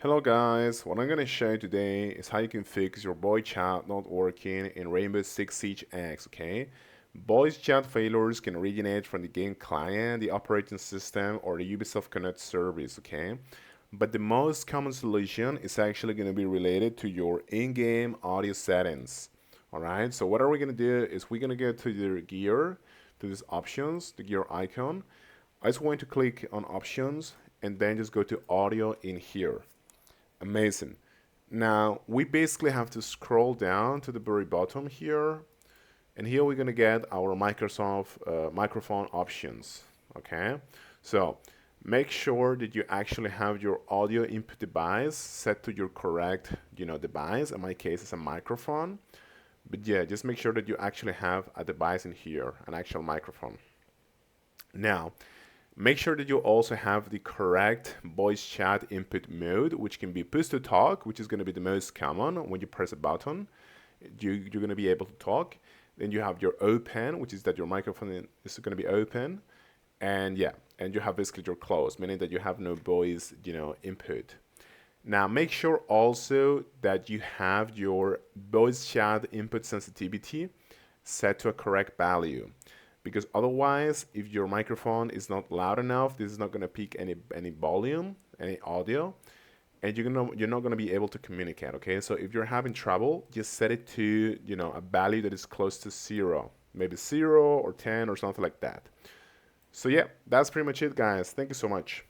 Hello guys, what I'm gonna show you today is how you can fix your voice chat not working in Rainbow Six Siege X, okay? Voice chat failures can originate from the game client, the operating system, or the Ubisoft Connect service, okay? But the most common solution is actually gonna be related to your in-game audio settings. Alright, so what are we gonna do is we're gonna go to the gear, to these options, the gear icon. I just want to click on options and then just go to audio in here. Amazing. Now we basically have to scroll down to the very bottom here, and here we're gonna get our Microsoft microphone options. Okay, so make sure that you actually have your audio input device set to your correct, device. In my case, it's a microphone, but yeah, just make sure that you actually have a device in here, an actual microphone. Now, make sure that you also have the correct voice chat input mode, which can be push to talk, which is going to be the most common. When you press a button, you're going to be able to talk. Then you have your open, which is that your microphone is going to be open. And yeah, and you have basically your closed, meaning that you have no voice, input. Now, make sure also that you have your voice chat input sensitivity set to a correct value, because otherwise, if your microphone is not loud enough, this is not going to pick any volume, any audio, and you're not going to be able to communicate. Okay, so if you're having trouble, just set it to a value that is close to zero, maybe 0 or 10 or something like that. So yeah, that's pretty much it, guys. Thank you so much.